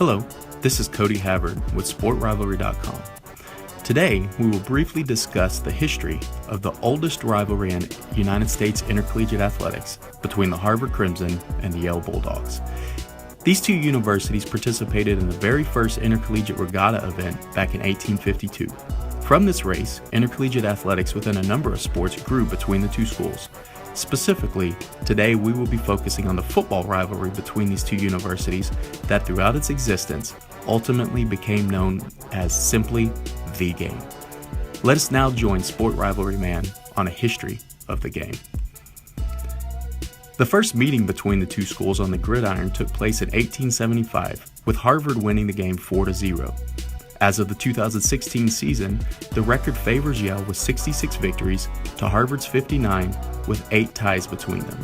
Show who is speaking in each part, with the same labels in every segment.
Speaker 1: Hello, this is Cody Havard with SportRivalry.com. Today, we will briefly discuss the history of the oldest rivalry in United States intercollegiate athletics between the Harvard Crimson and the Yale Bulldogs. These two universities participated in the very first intercollegiate regatta event back in 1852. From this race, intercollegiate athletics within a number of sports grew between the two schools. Specifically, today we will be focusing on the football rivalry between these two universities that throughout its existence ultimately became known as simply the game. Let us now join Sport Rivalry Man on a history of the game. The first meeting between the two schools on the gridiron took place in 1875, with Harvard winning the game 4-0. As of the 2016 season, the record favors Yale with 66 victories to Harvard's 59, with 8 ties between them.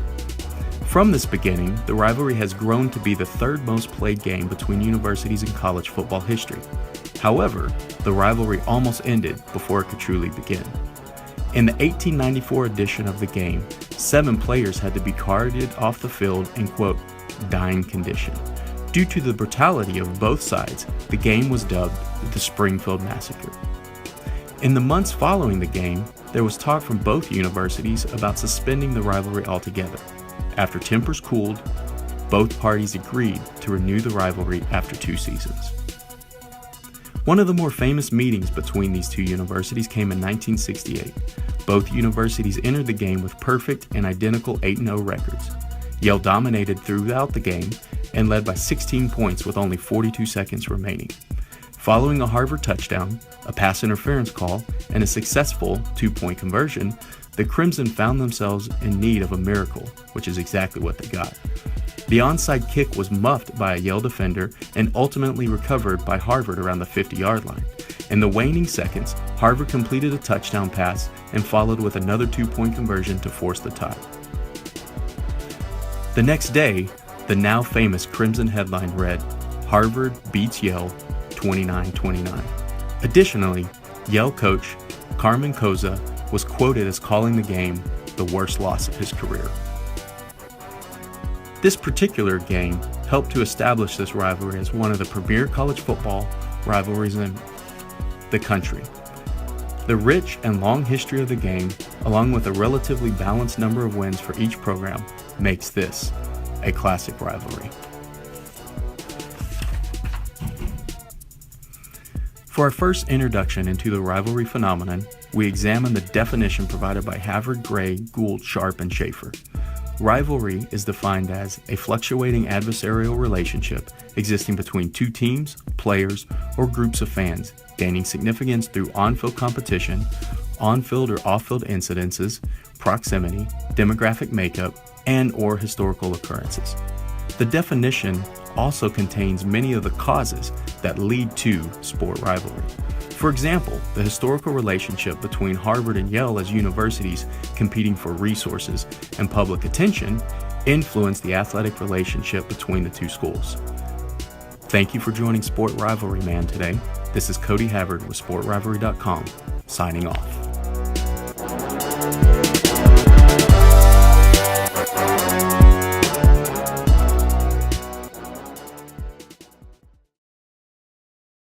Speaker 1: From this beginning, the rivalry has grown to be the third most played game between universities in college football history. However, the rivalry almost ended before it could truly begin. In the 1894 edition of the game, 7 players had to be carted off the field in, quote, dying condition. Due to the brutality of both sides, the game was dubbed the Springfield Massacre. In the months following the game, there was talk from both universities about suspending the rivalry altogether. After tempers cooled, both parties agreed to renew the rivalry after 2 seasons. One of the more famous meetings between these two universities came in 1968. Both universities entered the game with perfect and identical 8-0 records. Yale dominated throughout the game and led by 16 points with only 42 seconds remaining. Following a Harvard touchdown, a pass interference call, and a successful 2-point conversion, the Crimson found themselves in need of a miracle, which is exactly what they got. The onside kick was muffed by a Yale defender and ultimately recovered by Harvard around the 50-yard line. In the waning seconds, Harvard completed a touchdown pass and followed with another 2-point conversion to force the tie. The next day, the now famous Crimson headline read, "Harvard beats Yale 29-29. Additionally, Yale coach Carmen Koza was quoted as calling the game the worst loss of his career. This particular game helped to establish this rivalry as one of the premier college football rivalries in the country. The rich and long history of the game, along with a relatively balanced number of wins for each program, makes this a classic rivalry. For our first introduction into the rivalry phenomenon, we examine the definition provided by Havard, Gray, Gould, Sharp, and Schaefer. Rivalry is defined as a fluctuating adversarial relationship existing between two teams, players, or groups of fans, gaining significance through on-field competition, on-field or off-field incidences, proximity, demographic makeup, and/or historical occurrences. The definition also contains many of the causes that lead to sport rivalry. For example, the historical relationship between Harvard and Yale as universities competing for resources and public attention influenced the athletic relationship between the two schools. Thank you for joining Sport Rivalry Man today. This is Cody Havard with SportRivalry.com, signing off.